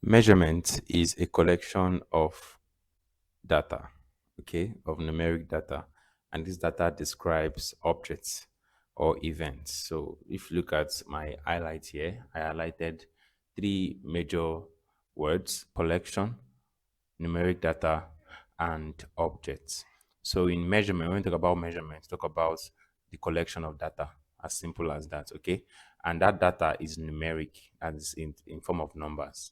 Measurement is a collection of data, okay, of numeric data, and this data describes objects or events. So if you look at my highlight here, I highlighted three major words: collection, numeric data, and objects. So in measurement, when we talk about measurement, talk about the collection of data, as simple as that, okay? And that data is numeric, as in form of numbers.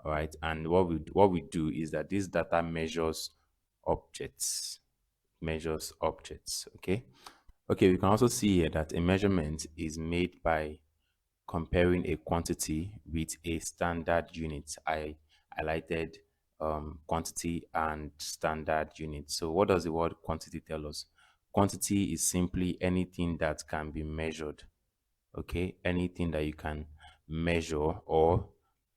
All right. And what we do is that this data objects, measures objects. Okay. Okay, we can also see here that a measurement is made by comparing a quantity with a standard unit. I highlighted quantity and standard unit. So what does the word quantity tell us? Quantity is simply anything that can be measured. Okay, anything that you can measure or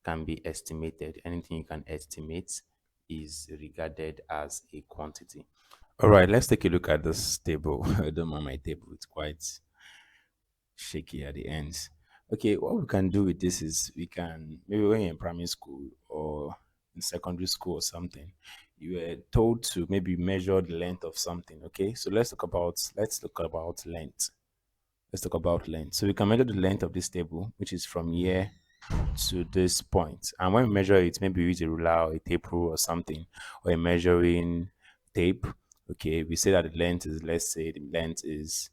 can be estimated, anything you can estimate is regarded as a quantity. All right, let's take a look at this table. I don't mind my table, it's quite shaky at the ends. Okay, what we can do with this is we can, maybe when you're in primary school or in secondary school or something, you were told to maybe measure the length of something. Okay, so let's look about length. Let's talk about length. So we can measure the length of this table, which is from here to this point. And when we measure it, maybe we use a ruler or a tape rule or something, or a measuring tape. Okay, we say that the length is, let's say the length is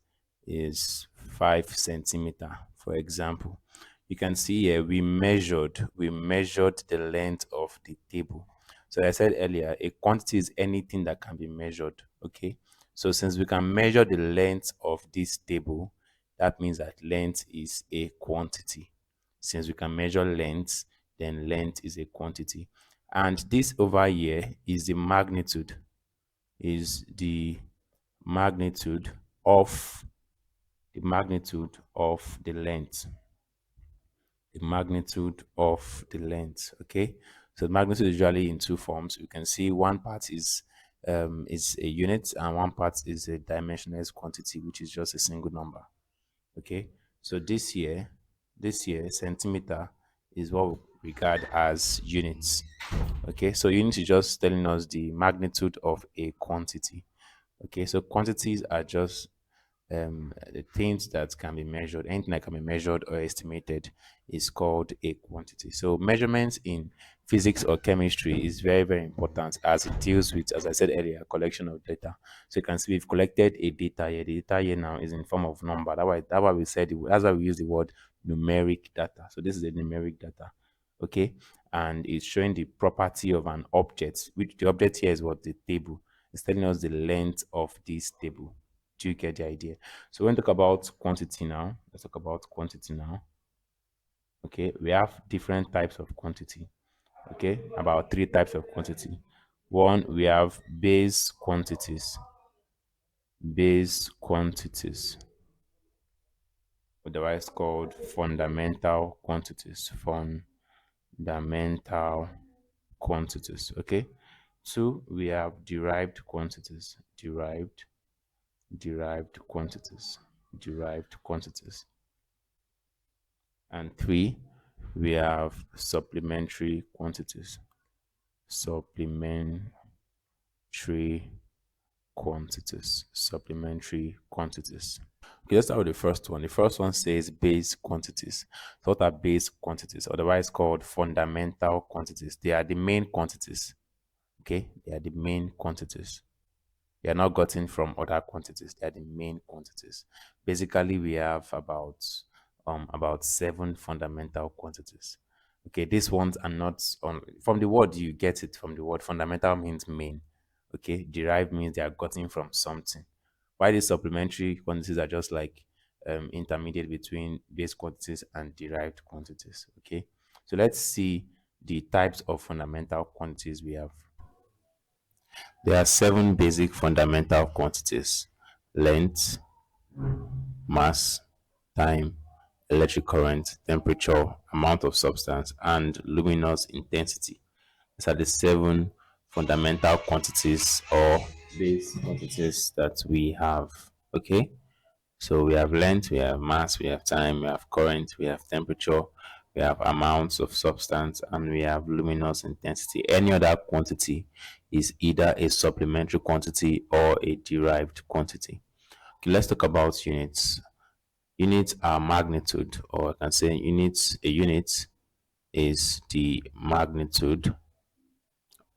5 centimeter, for example. You can see here we measured the length of the table. So I said earlier, a quantity is anything that can be measured. Okay. So since we can measure the length of this table, that means that length is a quantity. Since we can measure length, then length is a quantity. And this over here is the magnitude of the length. The magnitude of the length. Okay. So the magnitude is usually in two forms. You can see one part is a unit and one part is a dimensionless quantity, which is just a single number. Okay, so this year centimeter is what we regard as units. Okay, so units is just telling us the magnitude of a quantity. Okay, so quantities are just the things that can be measured. Anything that can be measured or estimated is called a quantity. So measurements in physics or chemistry is very, very important as it deals with, as I said earlier, collection of data. So you can see we've collected a data here. The data here now is in form of number. That's why we said that's why we use the word numeric data. So this is the numeric data. Okay. And it's showing the property of an object, which the object here is what the table. It's telling us the length of this table. Do you get the idea? So when we talk about quantity now, let's talk about quantity now. Okay, we have different types of quantity. Okay, about three types of quantity. One, we have base quantities. Base quantities, otherwise called fundamental quantities. Fundamental quantities. Okay. Two, we have derived quantities. Derived quantities. Derived quantities. And three, we have supplementary quantities. Supplementary quantities. Supplementary quantities. Okay, let's start with the first one. The first one says base quantities. So what are base quantities? Otherwise called fundamental quantities. They are the main quantities. Okay, they are the main quantities. They are not gotten from other quantities. They are the main quantities. Basically, we have about 7 fundamental quantities. Okay, these ones are not on from the word you get it from the word fundamental means main. Okay, derived means they are gotten from something. Why these supplementary quantities are just like intermediate between base quantities and derived quantities. Okay, so let's see the types of fundamental quantities we have. There are 7 basic fundamental quantities: length, mass, time, electric current, temperature, amount of substance, and luminous intensity. These are the 7 fundamental quantities or base quantities that we have. Okay, so we have length, we have mass, we have time, we have current, we have temperature, we have amounts of substance, and we have luminous intensity. Any other quantity is either a supplementary quantity or a derived quantity. Okay, let's talk about units. Units are magnitude, or I can say units. A unit is the magnitude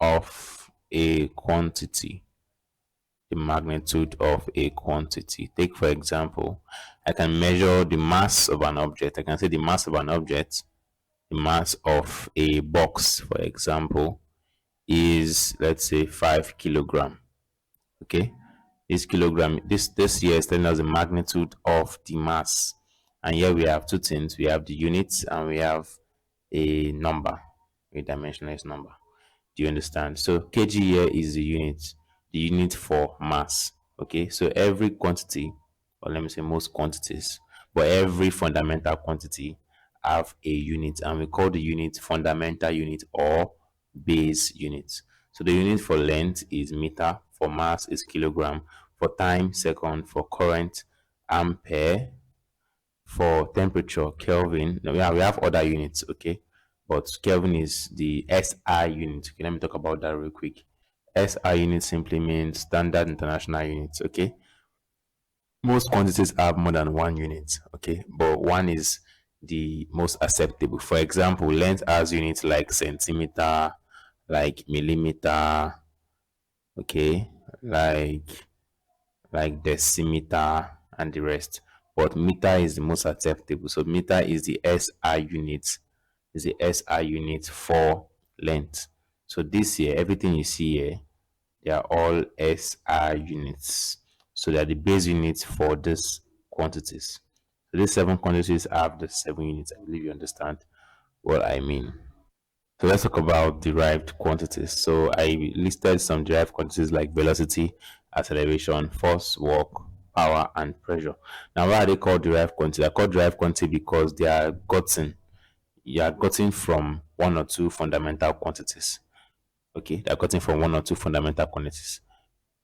of a quantity. The magnitude of a quantity. Take for example, I can measure the mass of an object. I can say the mass of an object, the mass of a box, for example, is, let's say, 5 kilogram. Okay, this kilogram, this here is telling us the magnitude of the mass. And here we have two things: we have the units and we have a number, a dimensionless number. Do you understand? So kg here is the unit for mass. Okay, so every quantity, or let me say most quantities, but every fundamental quantity have a unit, and we call the unit fundamental unit or base unit. So the unit for length is meter, for mass is kilogram, for time second, for current ampere, for temperature Kelvin. Now we have other units, okay, but Kelvin is the SI unit. Okay, let me talk about that real quick. SI unit simply means standard international units. Okay, most quantities have more than one unit, okay, but one is the most acceptable. For example, length has units like centimeter, like millimeter, okay, like decimeter and the rest. But meter is the most acceptable. So meter is the SI unit, for length. So this here, everything you see here, they are all SI units. So they are the base units for these quantities. So these 7 quantities have the 7 units. I believe you understand what I mean. So let's talk about derived quantities. So I listed some derived quantities like velocity, acceleration, force, work, power, and pressure. Now, why are they called derived quantities? They're called derived quantity because you are gotten from one or two fundamental quantities. Okay, they're gotten from one or two fundamental quantities.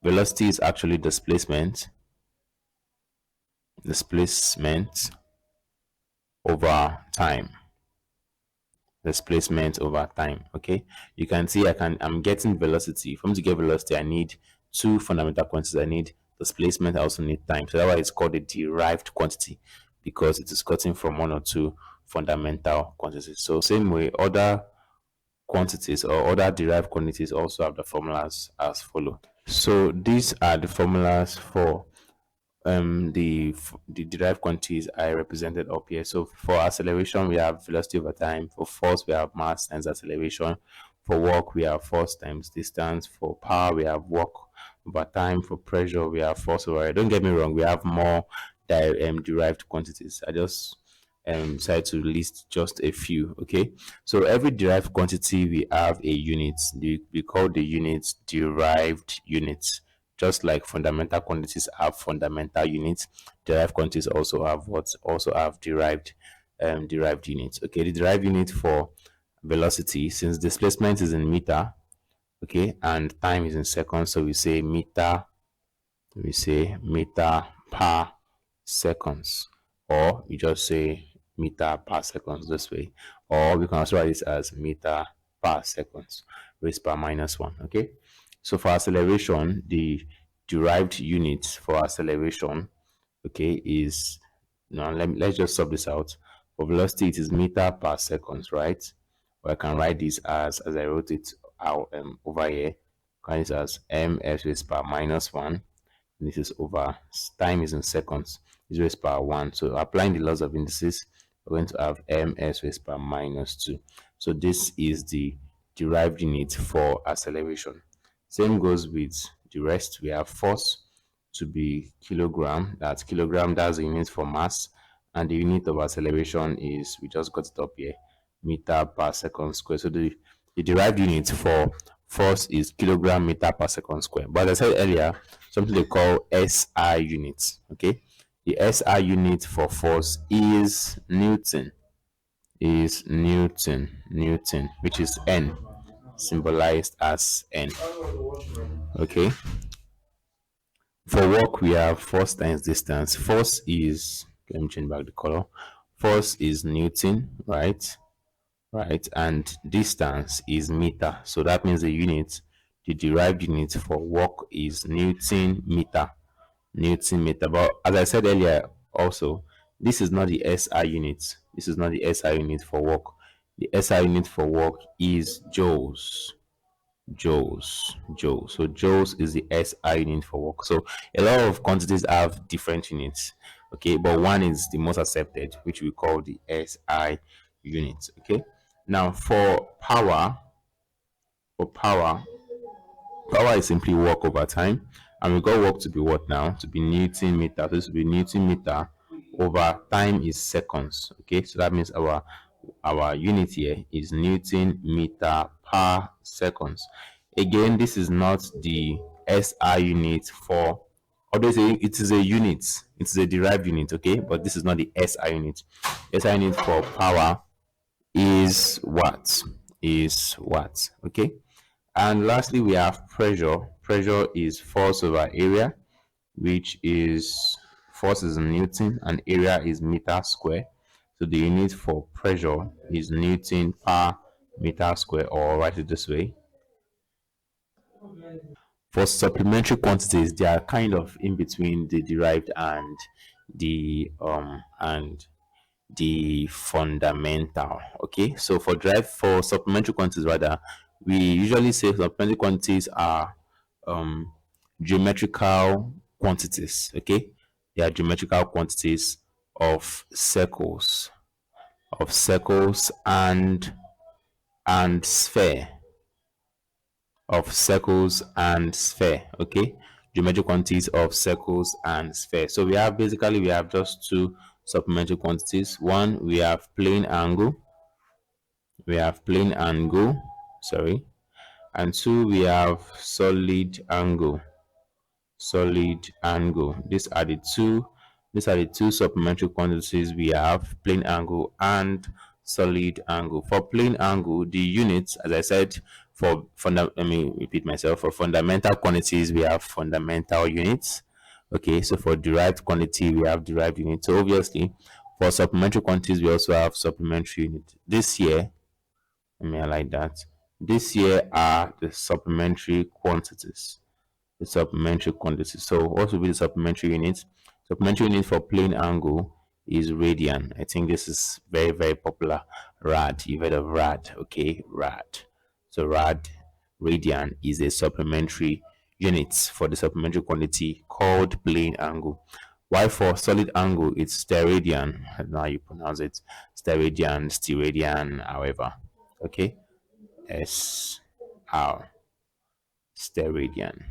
Velocity is actually displacement over time. Displacement over time. Okay, you can see I'm getting velocity. For me to get velocity, I need two fundamental quantities. I need displacement, I also need time. So that's why it's called a derived quantity, because it is gotten from one or two fundamental quantities. So same way, other quantities or other derived quantities also have the formulas as follow. So these are the formulas for the derived quantities I represented up here. So for acceleration, we have velocity over time. For force, we have mass times acceleration. For work, we have force times distance. For power, we have work over time. For pressure, we have force over it. Don't get me wrong, we have more derived quantities. I just decided to list just a few. Okay, so every derived quantity we have a unit. We call the units derived units. Just like fundamental quantities have fundamental units, derived quantities also have derived units. Okay, the derived unit for velocity, since displacement is in meter, okay, and time is in seconds, so we say meter per seconds, or you just say meter per seconds this way, or we can also write this as meter per seconds raised by -1. Okay, so for acceleration, the derived unit for acceleration, okay, is, now let's just sub this out. For velocity, it is meter per seconds, right? Or I can write this as I wrote it out over here. Write this as ms raised by -1. This is over time is in seconds, is raised by 1. So applying the laws of indices, we're going to have ms raised by -2. So this is the derived unit for acceleration. Same goes with the rest. We have force to be kilogram. That's kilogram, that's the unit for mass. And the unit of acceleration is, we just got it up here, meter per second square. So the derived unit for force is kilogram meter per second square. But as I said earlier, something they call SI units. Okay, the SI unit for force is Newton, which is N, symbolized as N. Okay, for work, we have force times distance. Force is, let me change back the color. Force is Newton, right? right? And distance is meter. So that means the derived unit for work is Newton meter. Newton meter. But as I said earlier, also, this is not the SI unit. This is not the SI unit for work. The SI unit for work is joules. Joules. So joules is the SI unit for work. So a lot of quantities have different units. Okay, but one is the most accepted, which we call the SI unit. Okay. Now for power is simply work over time. And we got work to be what now? To be Newton meter. So this will be Newton meter over time is seconds. Okay, so that means our unit here is Newton meter per seconds. Again, this is not the SI unit for, although it is a unit, it is a derived unit, okay, but this is not the SI unit. SI unit for power is watt, okay. And lastly, we have pressure. Pressure is force over area, which is force is in Newton and area is meter square. So the unit for pressure is Newton per meter square, or write it this way. For supplementary quantities, they are kind of in between the derived and the fundamental. Okay, so for supplementary quantities rather, we usually say supplementary quantities are um geometrical quantities. Okay, they are geometrical quantities of circles and sphere, okay, geometric quantities of circles and sphere. So we have just two supplementary quantities. One, we have plane angle, sorry, and two, we have solid angle. These are the two supplementary quantities we have: plane angle and solid angle. For plane angle, the units, as I said, let me repeat myself. For fundamental quantities, we have fundamental units. Okay, so for derived quantity, we have derived units. So obviously, for supplementary quantities, we also have supplementary units. This year, let me highlight that. This year are the supplementary quantities. So what will be the supplementary unit? Supplementary unit for plane angle is radian. I think this is very, very popular. Rad. You've heard of rad. Okay, rad. So radian is a supplementary unit for the supplementary quantity called plane angle. While for solid angle, it's steradian. I don't know how you pronounce it. Steradian, however. Okay. S R steradian.